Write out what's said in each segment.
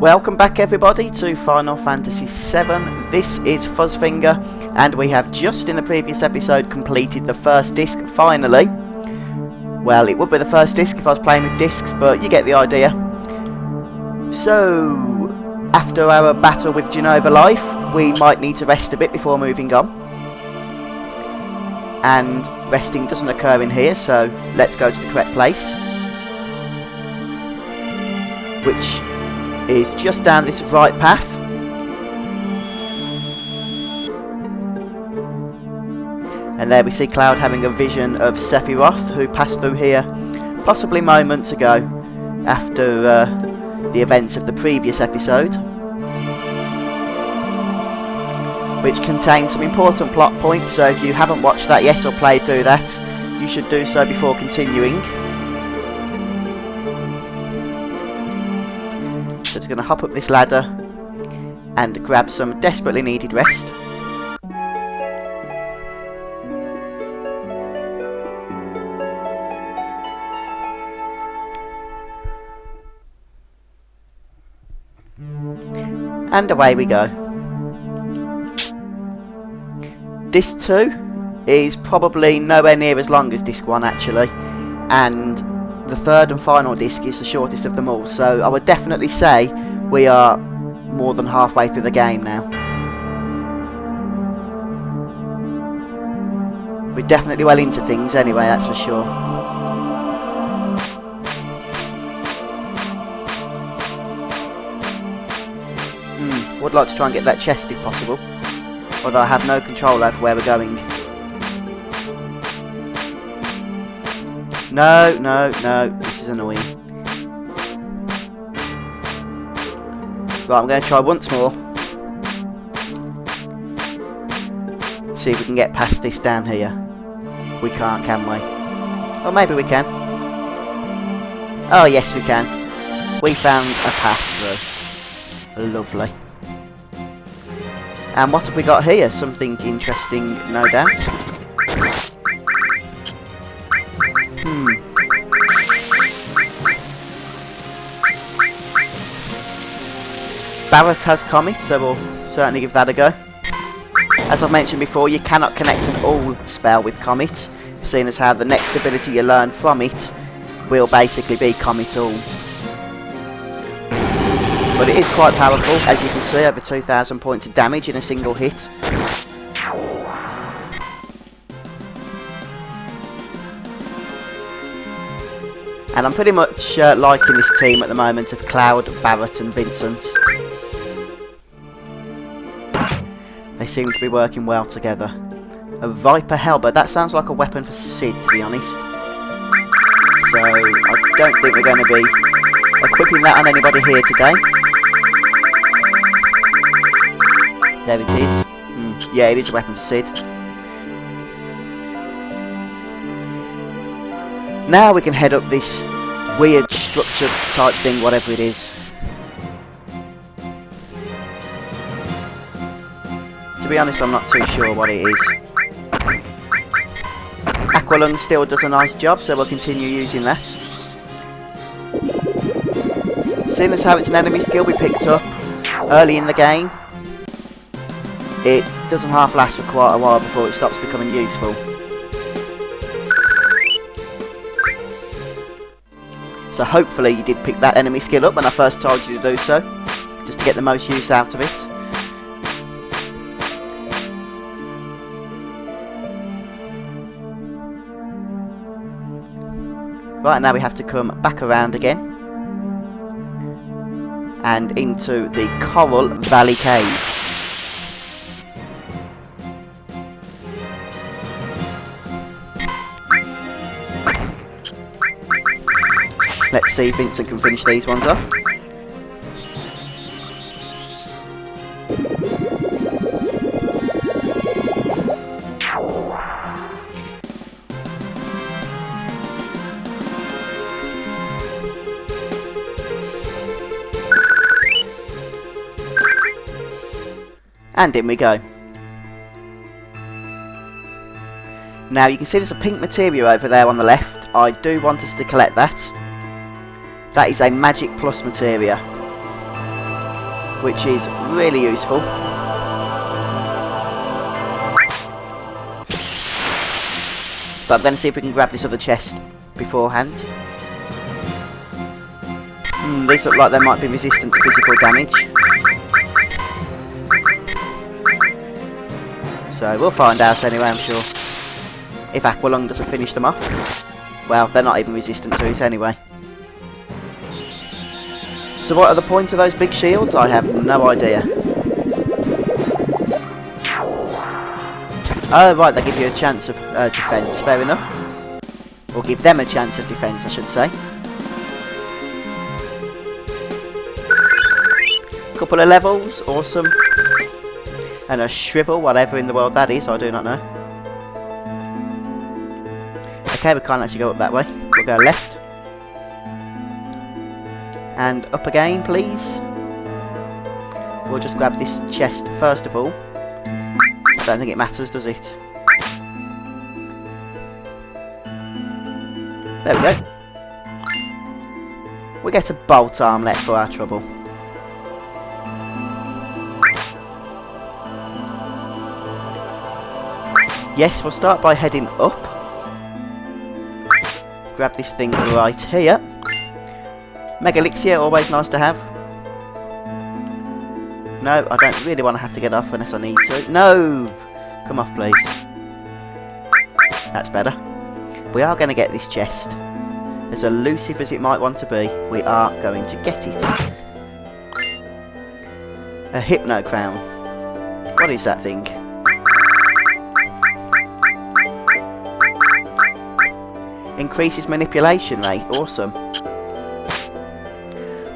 Welcome back everybody to Final Fantasy VII. This is Fuzzfinger, and we have just in the previous episode completed the first disc, finally. Well, it would be the first disc if I was playing with discs, but you get the idea. So, after our battle with Genova Life, we might need to rest a bit before moving on. And resting doesn't occur in here, so let's go to the correct place. Which is just down this right path. And there we see Cloud having a vision of Sephiroth, who passed through here possibly moments ago after the events of the previous episode, which contains some important plot points, so if you haven't watched that yet or played through that, you should do so before continuing. So it's going to hop up this ladder and grab some desperately needed rest. And away we go. Disc 2 is probably nowhere near as long as Disc 1 actually, and the third and final disc is the shortest of them all, so I would definitely say we are more than halfway through the game now. We're definitely well into things anyway, that's for sure. Would like to try and get that chest if possible, although I have no control over where we're going. No, this is annoying. Right, I'm going to try once more. See if we can get past this down here. We can't, can we? Or maybe we can. Oh, yes we can. We found a path through. Lovely. And what have we got here? Something interesting, no doubt. Barret has Comet, so we'll certainly give that a go. As I've mentioned before, you cannot connect an all spell with Comet, seeing as how the next ability you learn from it will basically be Comet all. But it is quite powerful, as you can see, over 2,000 points of damage in a single hit. And I'm pretty much liking this team at the moment of Cloud, Barret and Vincent. They seem to be working well together. A Viper Helmet, that sounds like a weapon for Cid, to be honest. So, I don't think we're going to be equipping that on anybody here today. There it is. Yeah, it is a weapon for Cid. Now we can head up this weird structure type thing, whatever it is. To be honest, I'm not too sure what it is. Aqualung still does a nice job, so we'll continue using that. Seeing as how it's an enemy skill we picked up early in the game, it doesn't half last for quite a while before it stops becoming useful. So hopefully you did pick that enemy skill up when I first told you to do so, just to get the most use out of it. Right, now we have to come back around again and into the Corral Valley cave. Let's see if Vincent can finish these ones off. And in we go. Now you can see there's a pink material over there on the left. I do want us to collect that. That is a magic plus materia. which is really useful. But I'm going to see if we can grab this other chest beforehand. These look like they might be resistant to physical damage. So we'll find out anyway, I'm sure. If Aqualung doesn't finish them off. Well, they're not even resistant to it anyway. So what are the point of those big shields? I have no idea. Oh right, they give you a chance of defence, fair enough. Or give them a chance of defence, I should say. Couple of levels, awesome. And a shrivel, whatever in the world that is, I do not know. Okay, we can't actually go up that way. We'll go left. And up again, please. We'll just grab this chest first of all. I don't think it matters, does it? There we go. We get a bolt armlet for our trouble. Yes, we'll start by heading up. Grab this thing right here. Mega Elixir, always nice to have. No, I don't really want to have to get off unless I need to. No! Come off, please. That's better. We are going to get this chest. As elusive as it might want to be, we are going to get it. A Hypno Crown. What is that thing? Increases manipulation rate. Awesome.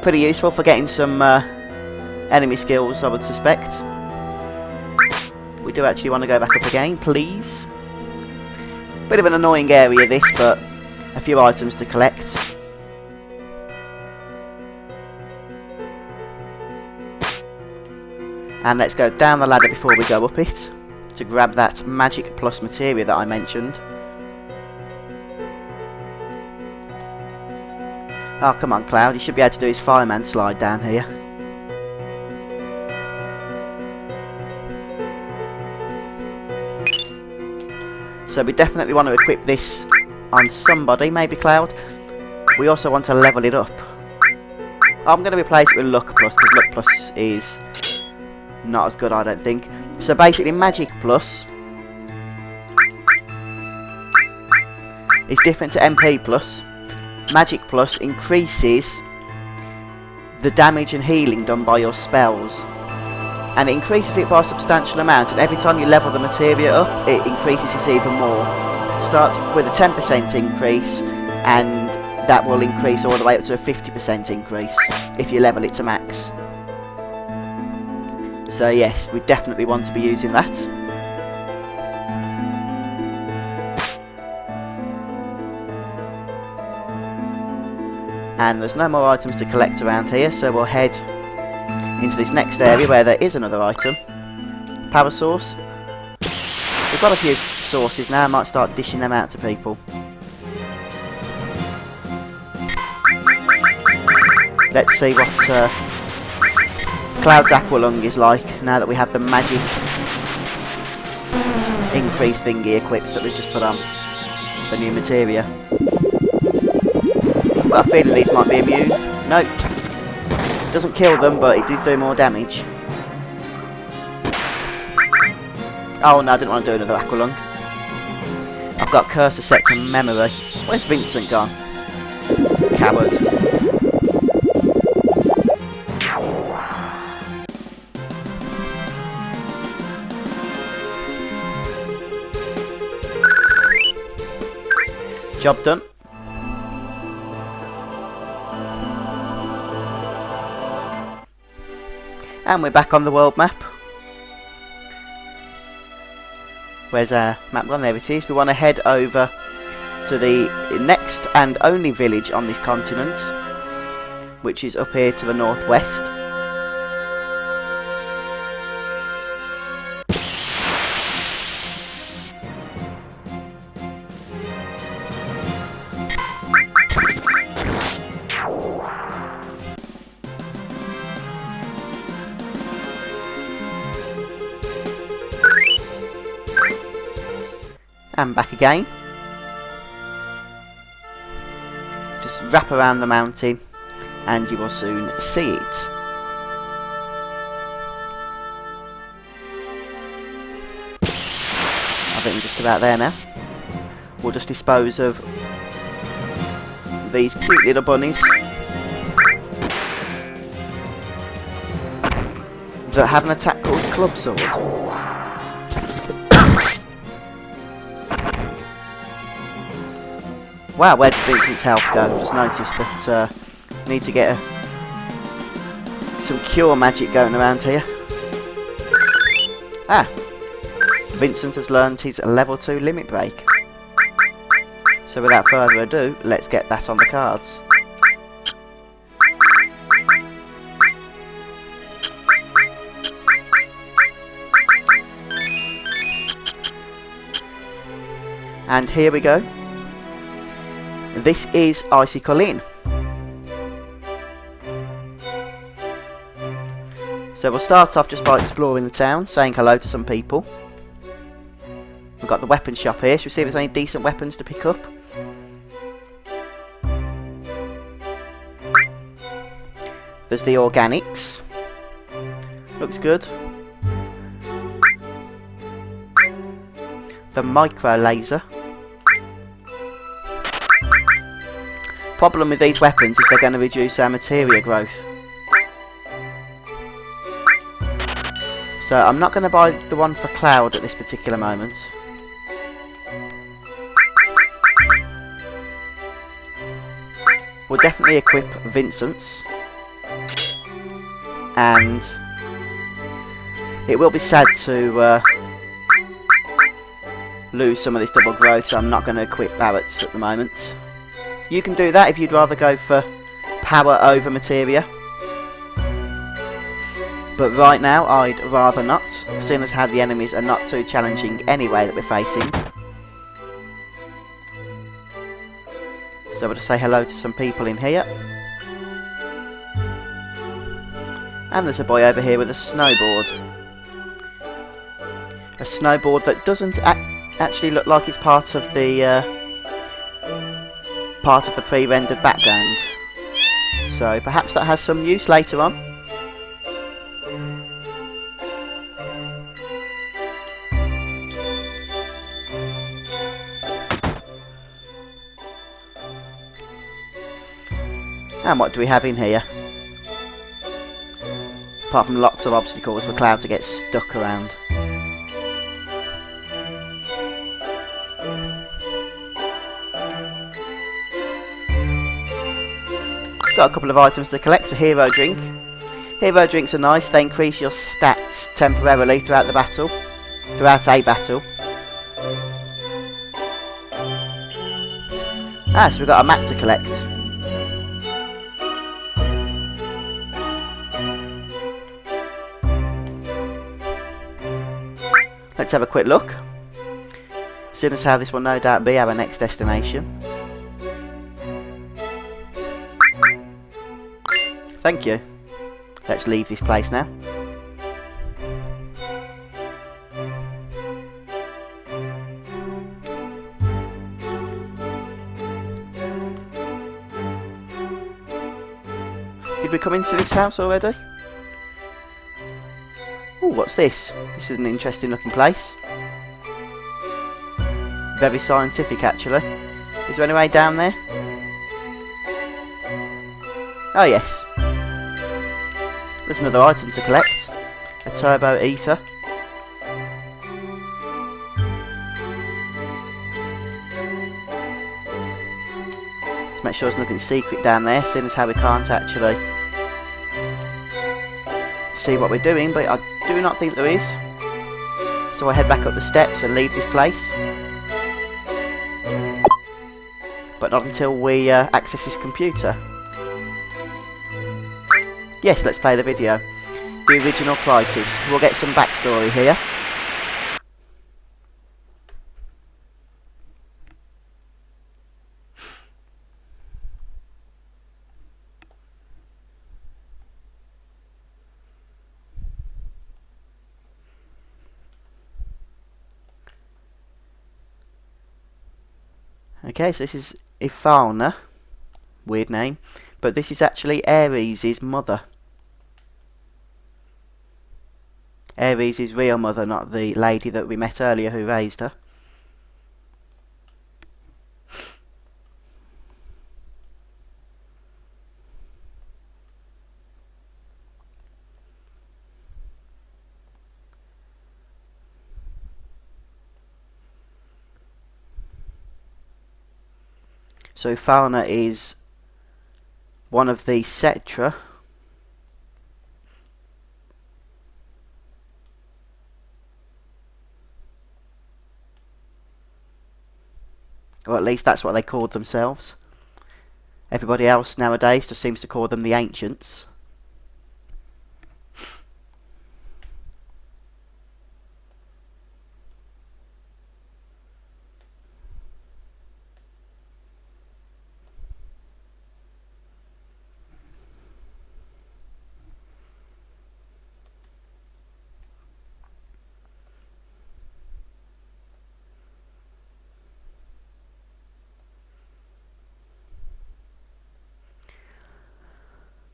Pretty useful for getting some enemy skills, I would suspect. We do actually want to go back up again, please. Bit of an annoying area this, but a few items to collect. And let's go down the ladder before we go up it, to grab that magic plus materia that I mentioned. Oh, come on, Cloud. You should be able to do his fireman slide down here. So we definitely want to equip this on somebody, maybe Cloud. We also want to level it up. I'm going to replace it with Luck Plus, because Luck Plus is not as good, I don't think. So basically, Magic Plus is different to MP Plus. Magic Plus increases the damage and healing done by your spells, and it increases it by a substantial amount, and every time you level the materia up it increases it even more. Starts with a 10% increase, and that will increase all the way up to a 50% increase if you level it to max. So yes, we definitely want to be using that. And there's no more items to collect around here, so we'll head into this next area where there is another item. Power source. We've got a few sources now, I might start dishing them out to people. Let's see what Cloud's Aqualung is like now that we have the magic increase thingy equipped that we've just put on the new materia. I've got a feeling these might be immune. Nope. Doesn't kill them, but it did do more damage. Oh no, I didn't want to do another Aqualung. I've got Cursor set to memory. Where's Vincent gone? Coward. Job done. And we're back on the world map. Where's our map gone? There it is. We want to head over to the next and only village on this continent, which is up here to the northwest. And back again. Just wrap around the mountain and you will soon see it. I think we're just about there now. We'll just dispose of these cute little bunnies that have an attack called Club Sword. Wow, where did Vincent's health go? I've just noticed that I need to get some cure magic going around here. Ah! Vincent has learned his level 2 limit break. So without further ado, let's get that on the cards. And here we go. This is Icicle Inn. So we'll start off just by exploring the town, saying hello to some people. We've got the weapon shop here. Should we see if there's any decent weapons to pick up? There's the organics. Looks good. The micro laser. Problem with these weapons is they're going to reduce our materia growth. So I'm not going to buy the one for Cloud at this particular moment. We'll definitely equip Vincent's. And it will be sad to lose some of this double growth, so I'm not going to equip Barrett's at the moment. You can do that if you'd rather go for power over materia. But right now I'd rather not, seeing as how the enemies are not too challenging anyway that we're facing. So we'll just say hello to some people in here. And there's a boy over here with a snowboard. A snowboard that doesn't actually look like it's part of the pre-rendered background. So perhaps that has some use later on. And what do we have in here? Apart from lots of obstacles for Cloud to get stuck around. Got a couple of items to collect. A hero drink. Hero drinks are nice. They increase your stats temporarily throughout the battle. Throughout a battle. Ah, so we've got a map to collect. Let's have a quick look. Seeing as how this will no doubt be our next destination. Thank you. Let's leave this place now. Did we come into this house already? Oh, what's this? This is an interesting looking place. Very scientific actually. Is there any way down there? Oh yes. There's another item to collect. A turbo ether. Let's make sure there's nothing secret down there, seeing as how we can't actually see what we're doing, but I do not think there is. So I head back up the steps and leave this place. But not until we access this computer. Yes, let's play the video. The original Crisis. We'll get some backstory here. Okay, so this is Ifalna, weird name, but this is actually Ares' mother. Ares' real mother, not the lady that we met earlier who raised her. So Ifalna is one of the Cetra, or at least that's what they called themselves. Everybody else nowadays just seems to call them the Ancients.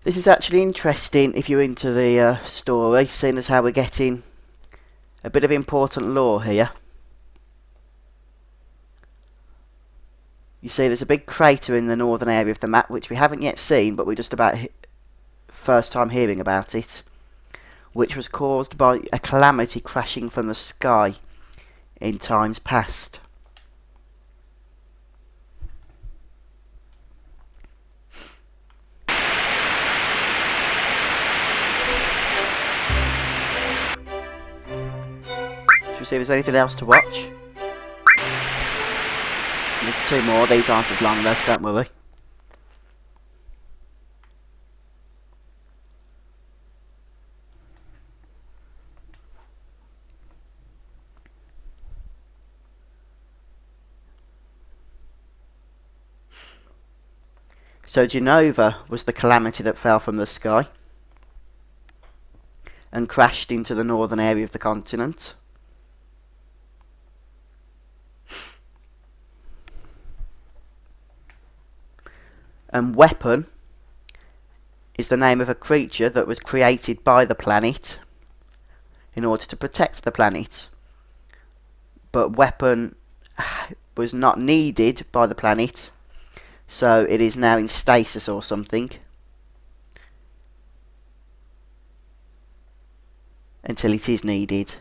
This is actually interesting if you're into the story, seeing as how we're getting a bit of important lore here. You see there's a big crater in the northern area of the map which we haven't yet seen, but we're just about first time hearing about it, which was caused by a calamity crashing from the sky in times past. Shall we see if there's anything else to watch? There's two more, these aren't as long though, so don't worry. So Genova was the calamity that fell from the sky and crashed into the northern area of the continent. And Weapon is the name of a creature that was created by the planet in order to protect the planet. But Weapon was not needed by the planet, so it is now in stasis or something until it is needed.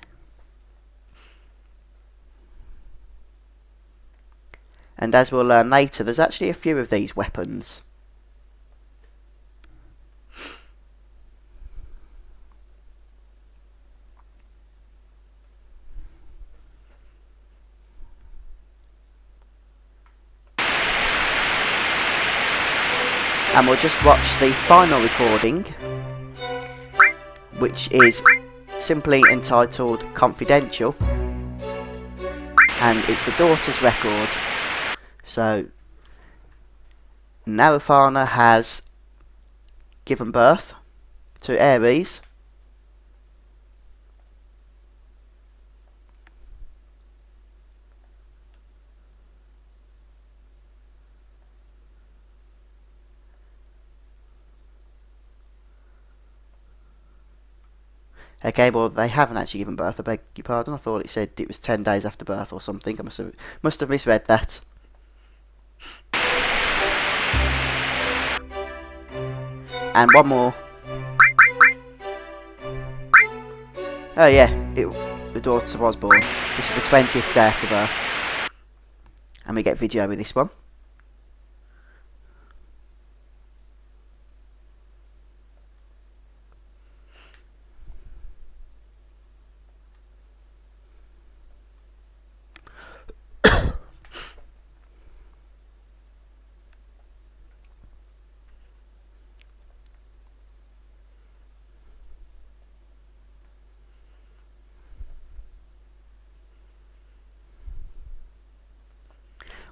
And as we'll learn later, there's actually a few of these weapons. And we'll just watch the final recording, which is simply entitled Confidential, and it's the daughter's record. So Narufana has given birth to Ares, okay, well they haven't actually given birth, I beg your pardon. I thought it said it was 10 days after birth or something. I must have misread that. And one more. Oh yeah, the daughter was born. This is the 20th day after birth. And we get video with this one.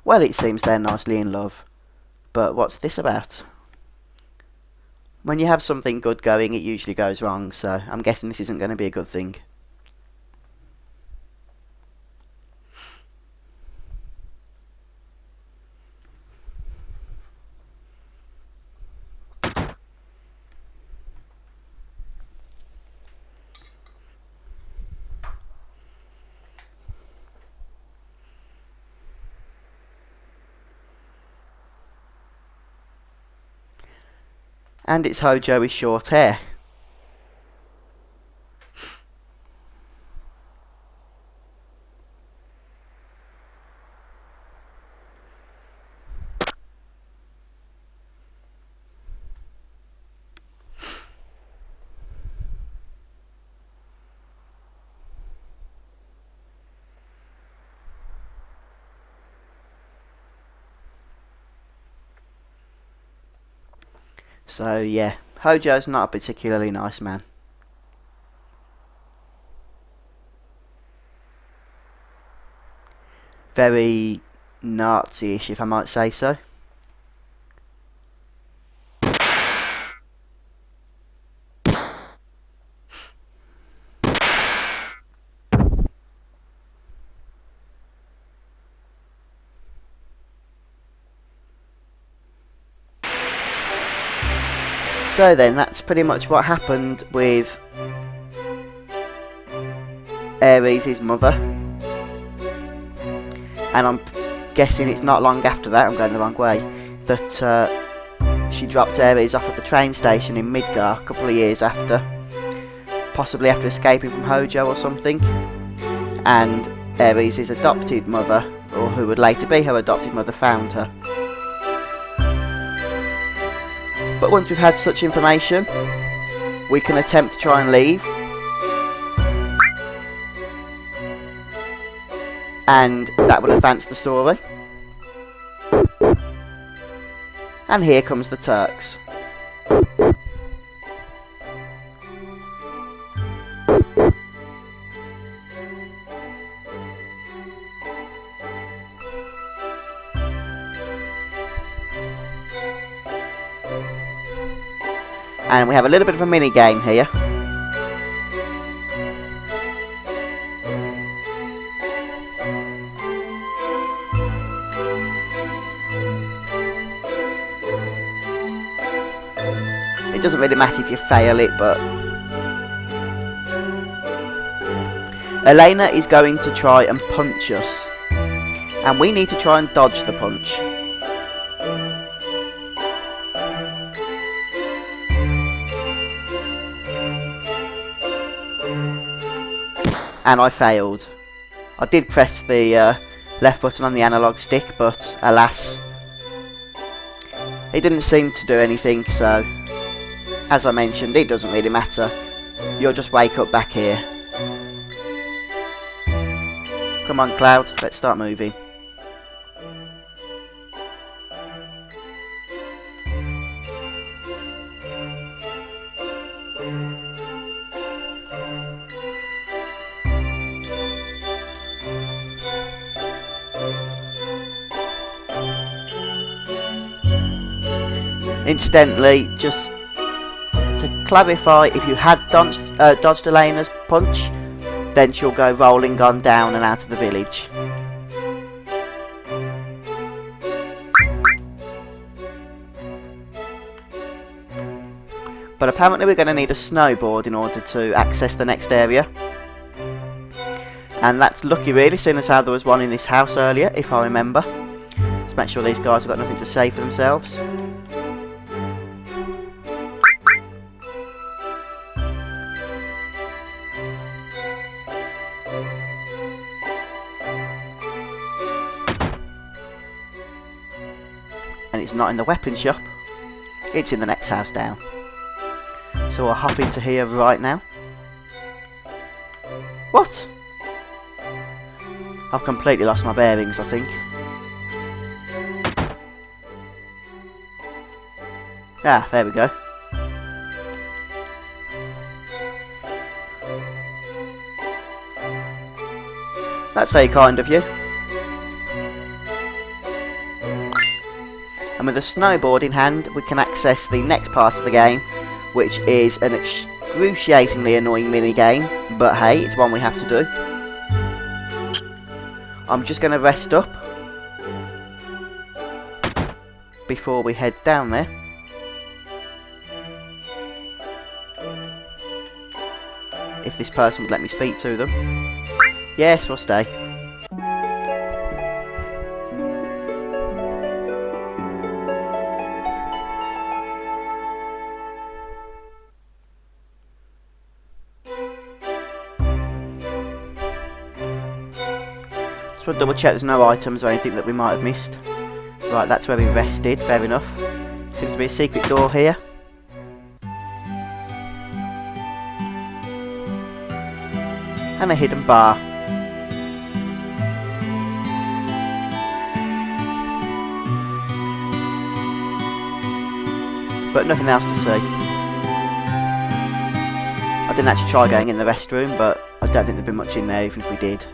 Well, it seems they're nicely in love. But what's this about? When you have something good going, it usually goes wrong, so I'm guessing this isn't going to be a good thing. And it's Hojo with short hair. So yeah, Hojo's not a particularly nice man. Very Nazi-ish, if I might say so. So then, that's pretty much what happened with Ares' mother. And I'm guessing it's not long after that, I'm going the wrong way, that she dropped Ares off at the train station in Midgar a couple of years after. Possibly after escaping from Hojo or something. And Ares' adopted mother, or who would later be her adopted mother, found her. But once we've had such information, we can attempt to try and leave. And that will advance the story. And here comes the Turks. And we have a little bit of a mini game here. It doesn't really matter if you fail it, but Elena is going to try and punch us, and we need to try and dodge the punch. And I failed. I did press the left button on the analog stick, but alas, it didn't seem to do anything, so as I mentioned, it doesn't really matter. You'll just wake up back here. Come on, Cloud, let's start moving. Incidentally, just to clarify, if you had dodged Elena's punch, then she'll go rolling on down and out of the village. But apparently we're going to need a snowboard in order to access the next area. And that's lucky really, seeing as how there was one in this house earlier, if I remember. To make sure these guys have got nothing to say for themselves. And it's not in the weapon shop, it's in the next house down. So I'll hop into here right now. What? I've completely lost my bearings, I think. Ah, there we go. That's very kind of you. And with a snowboard in hand, we can access the next part of the game, which is an excruciatingly annoying mini-game, but hey, it's one we have to do. I'm just going to rest up before we head down there. If this person would let me speak to them. Yes, we'll stay. Just want to double check there's no items or anything that we might have missed. Right, that's where we rested, fair enough. Seems to be a secret door here. And a hidden bar. But nothing else to see. I didn't actually try going in the restroom, but I don't think there'd be much in there even if we did.